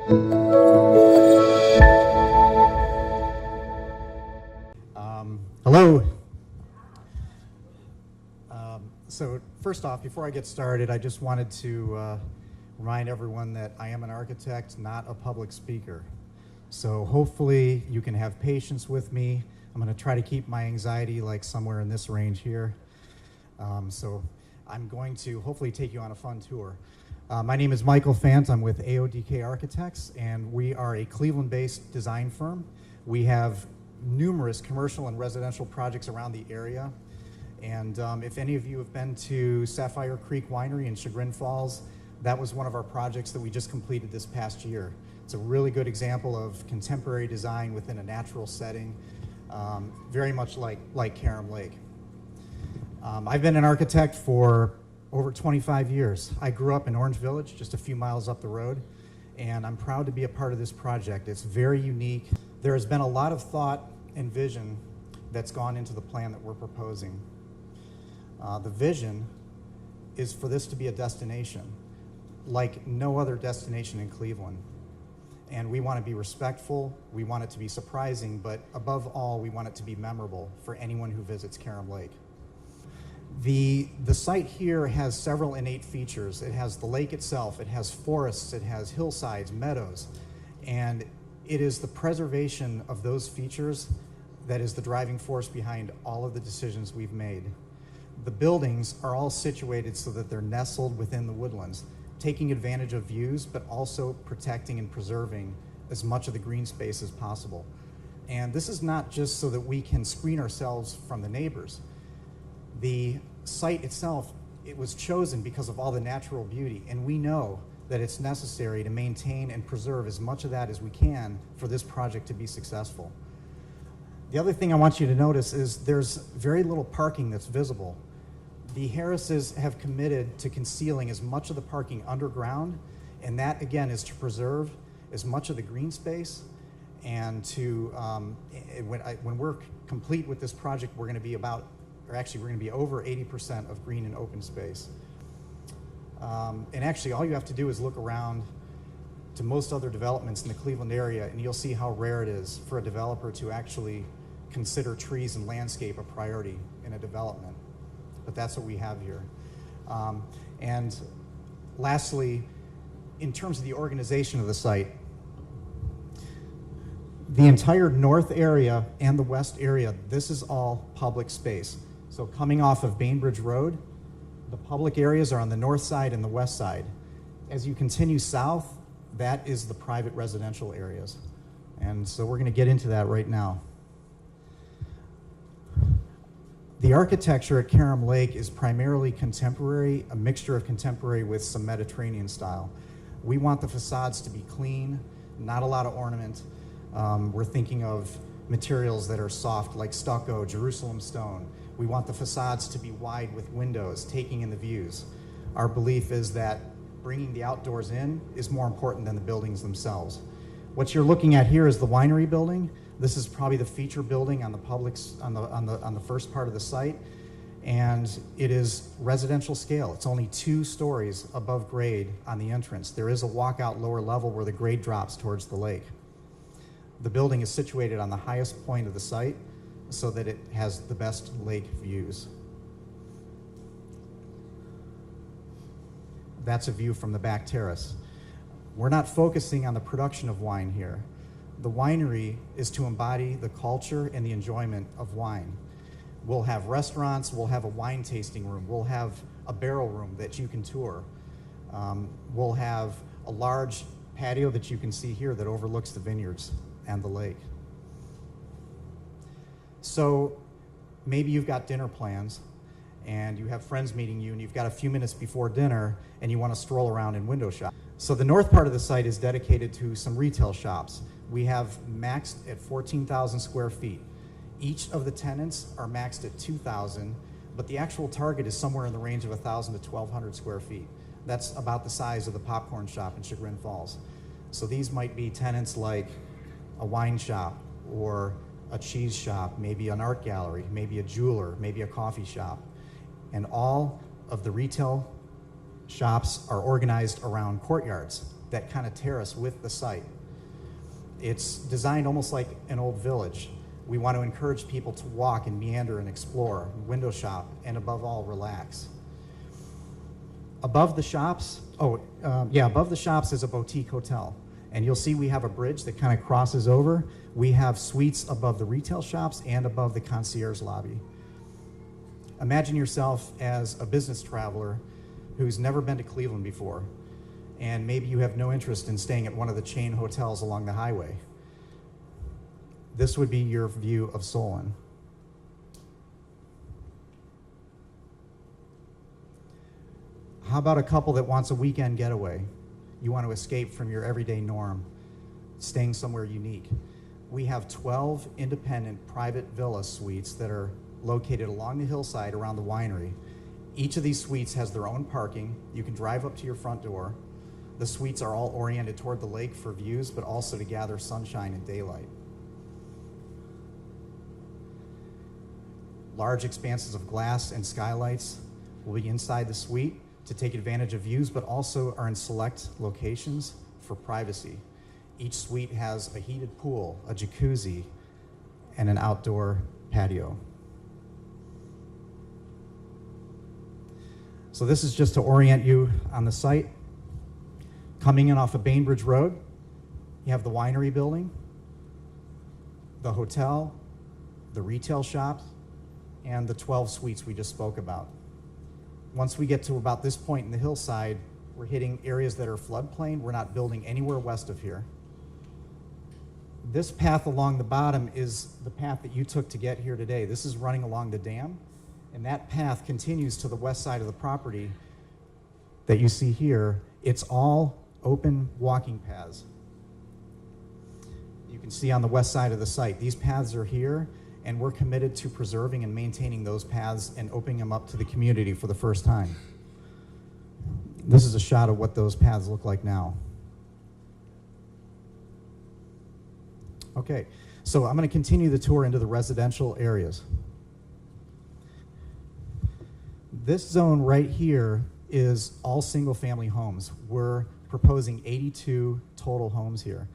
Hello. So first off, before I get started, I just wanted to remind everyone that I am an architect, not a public speaker. So hopefully you can have patience with me. I'm going to try to keep my anxiety like somewhere in this range here. So I'm going to hopefully take you on a fun tour. My name is Michael Fant. I'm with AoDK Architects, and we are a Cleveland-based design firm. We have numerous commercial and residential projects around the area. And if any of you have been to Sapphire Creek Winery in Chagrin Falls, that was one of our projects that we just completed this past year. It's a really good example of contemporary design within a natural setting, very much like Karam Lake. I've been an architect for over 25 years. I grew up in Orange Village, just a few miles up the road, and I'm proud to be a part of this project. It's very unique. There has been a lot of thought and vision that's gone into the plan that we're proposing. The vision is for this to be a destination like no other destination in Cleveland. And we want to be respectful, we want it to be surprising, but above all, we want it to be memorable for anyone who visits Karam Lake. The site here has several innate features. It has the lake itself, it has forests, it has hillsides, meadows, and it is the preservation of those features that is the driving force behind all of the decisions we've made. The buildings are all situated so that they're nestled within the woodlands, taking advantage of views, but also protecting and preserving as much of the green space as possible. And this is not just so that we can screen ourselves from the neighbors. The site itself, it was chosen because of all the natural beauty, and we know that it's necessary to maintain and preserve as much of that as we can for this project to be successful. The other thing I want you to notice is there's very little parking that's visible. The Harrises have committed to concealing as much of the parking underground, and that again is to preserve as much of the green space, and to, when we're complete with this project, we're gonna be we're gonna be over 80% of green and open space. And actually all you have to do is look around to most other developments in the Cleveland area, and you'll see how rare it is for a developer to actually consider trees and landscape a priority in a development. But that's what we have here. And lastly, in terms of the organization of the site, the entire north area and the west area, this is all public space. So coming off of Bainbridge Road, the public areas are on the north side and the west side. As you continue south, that is the private residential areas. And so we're going to get into that right now. The architecture at Karam Lake is primarily contemporary, a mixture of contemporary with some Mediterranean style. We want the facades to be clean, not a lot of ornament. We're thinking of materials that are soft like stucco, Jerusalem stone. We want the facades to be wide with windows, taking in the views. Our belief is that bringing the outdoors in is more important than the buildings themselves. What you're looking at here is the winery building. This is probably the feature building on the first part of the site, and it is residential scale. It's only 2 stories above grade on the entrance. There is a walkout lower level where the grade drops towards the lake. The building is situated on the highest point of the site so that it has the best lake views. That's a view from the back terrace. We're not focusing on the production of wine here. The winery is to embody the culture and the enjoyment of wine. We'll have restaurants, we'll have a wine tasting room, we'll have a barrel room that you can tour. We'll have a large patio that you can see here that overlooks the vineyards and the lake. So maybe you've got dinner plans and you have friends meeting you and you've got a few minutes before dinner and you want to stroll around and window shop. So the north part of the site is dedicated to some retail shops. We have maxed at 14,000 square feet. Each of the tenants are maxed at 2,000, but the actual target is somewhere in the range of 1,000 to 1,200 square feet. That's about the size of the popcorn shop in Chagrin Falls. So these might be tenants like a wine shop or a cheese shop, maybe an art gallery, maybe a jeweler, maybe a coffee shop. And all of the retail shops are organized around courtyards. that kind of terrace with the site. It's designed almost like an old village. We want to encourage people to walk and meander and explore, window shop, and above all, relax. Above the shops, above the shops is a boutique hotel. And you'll see we have a bridge that kind of crosses over. We have suites above the retail shops and above the concierge lobby. Imagine yourself as a business traveler who's never been to Cleveland before, and maybe you have no interest in staying at one of the chain hotels along the highway. This would be your view of Solon. How about a couple that wants a weekend getaway? You want to escape from your everyday norm, staying somewhere unique. We have 12 independent private villa suites that are located along the hillside around the winery. Each of these suites has their own parking. You can drive up to your front door. The suites are all oriented toward the lake for views, but also to gather sunshine and daylight. Large expanses of glass and skylights will be inside the suite to take advantage of views, but also are in select locations for privacy. Each suite has a heated pool, a jacuzzi, and an outdoor patio. So this is just to orient you on the site. Coming in off of Bainbridge Road, you have the winery building, the hotel, the retail shops, and the 12 suites we just spoke about. Once we get to about this point in the hillside, we're hitting areas that are floodplain. We're not building anywhere west of here. This path along the bottom is the path that you took to get here today. This is running along the dam, and that path continues to the west side of the property that you see here. It's all open walking paths. You can see on the west side of the site, these paths are here, and we're committed to preserving and maintaining those paths and opening them up to the community for the first time. This is a shot of what those paths look like now. Okay, so I'm going to continue the tour into the residential areas. This zone right here is all single-family homes. We're proposing 82 total homes here.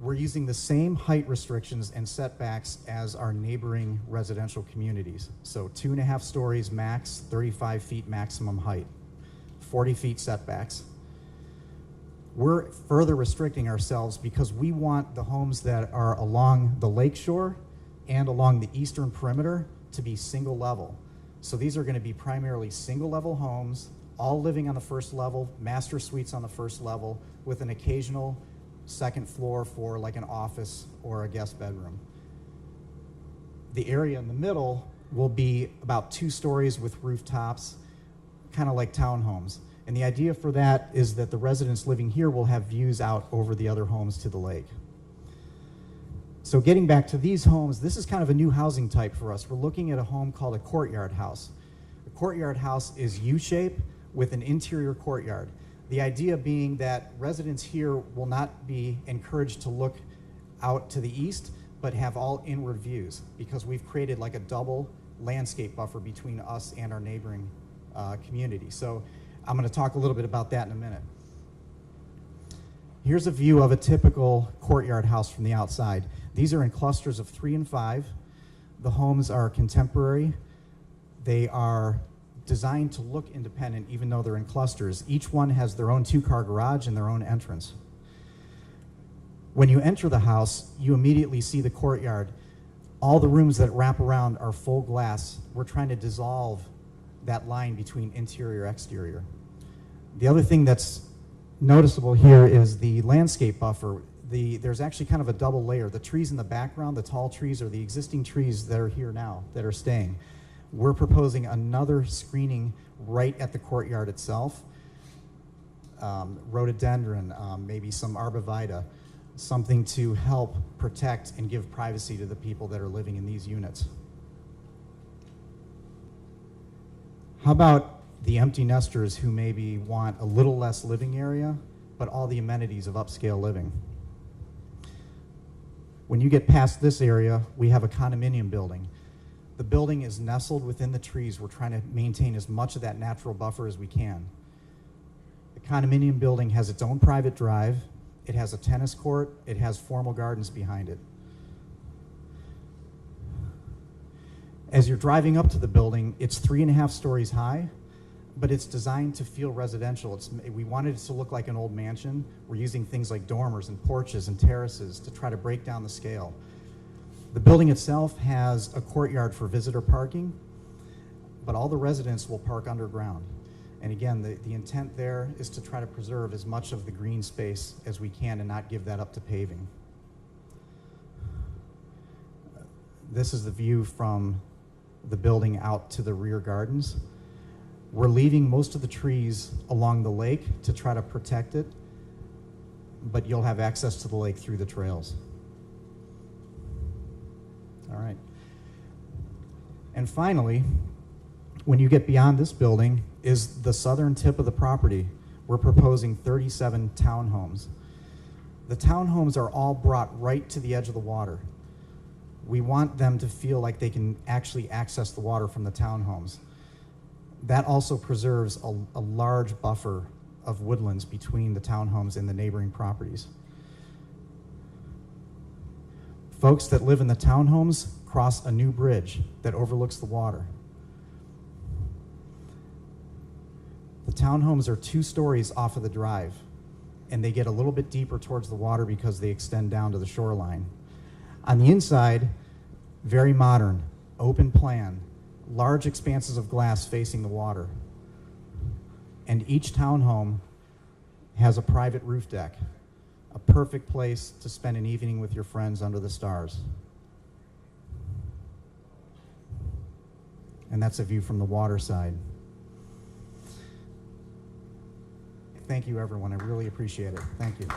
We're using the same height restrictions and setbacks as our neighboring residential communities. So 2.5 stories max, 35 feet maximum height, 40 feet setbacks. We're further restricting ourselves because we want the homes that are along the lake shore and along the eastern perimeter to be single level. So these are going to be primarily single level homes, all living on the first level, master suites on the first level, with an occasional second floor for like an office or a guest bedroom. The area in the middle will be about 2 stories with rooftops, kind of like townhomes. And the idea for that is that the residents living here will have views out over the other homes to the lake. So getting back to these homes, this is kind of a new housing type for us. We're looking at a home called a courtyard house. A courtyard house is U-shaped with an interior courtyard. The idea being that residents here will not be encouraged to look out to the east, but have all inward views, because we've created like a double landscape buffer between us and our neighboring community. So I'm going to talk a little bit about that in a minute. Here's a view of a typical courtyard house from the outside. These are in clusters of 3 and 5. The homes are contemporary. They are designed to look independent even though they're in clusters. Each one has their own 2-car garage and their own entrance. When you enter the house, you immediately see the courtyard. All the rooms that wrap around are full glass. We're trying to dissolve that line between interior and exterior. The other thing that's noticeable here is the landscape buffer. There's actually kind of a double layer. The trees in the background, the tall trees, are the existing trees that are here now, that are staying. We're proposing another screening right at the courtyard itself. Rhododendron, maybe some arborvitae, something to help protect and give privacy to the people that are living in these units. How about the empty nesters who maybe want a little less living area, but all the amenities of upscale living? When you get past this area, we have a condominium building. The building is nestled within the trees. We're trying to maintain as much of that natural buffer as we can. The condominium building has its own private drive. It has a tennis court. It has formal gardens behind it. As you're driving up to the building, it's 3.5 stories high, but it's designed to feel residential. We wanted it to look like an old mansion. We're using things like dormers and porches and terraces to try to break down the scale. The building itself has a courtyard for visitor parking, but all the residents will park underground. And again, the intent there is to try to preserve as much of the green space as we can and not give that up to paving. This is the view from the building out to the rear gardens. We're leaving most of the trees along the lake to try to protect it, but you'll have access to the lake through the trails. All right. And finally, when you get beyond this building is the southern tip of the property. We're proposing 37 townhomes. The townhomes are all brought right to the edge of the water. We want them to feel like they can actually access the water from the townhomes. That also preserves a large buffer of woodlands between the townhomes and the neighboring properties. Folks that live in the townhomes cross a new bridge that overlooks the water. The townhomes are 2 stories off of the drive, and they get a little bit deeper towards the water because they extend down to the shoreline. On the inside, very modern, open plan, large expanses of glass facing the water. And each townhome has a private roof deck, a perfect place to spend an evening with your friends under the stars. And that's a view from the water side. Thank you, everyone. I really appreciate it. Thank you.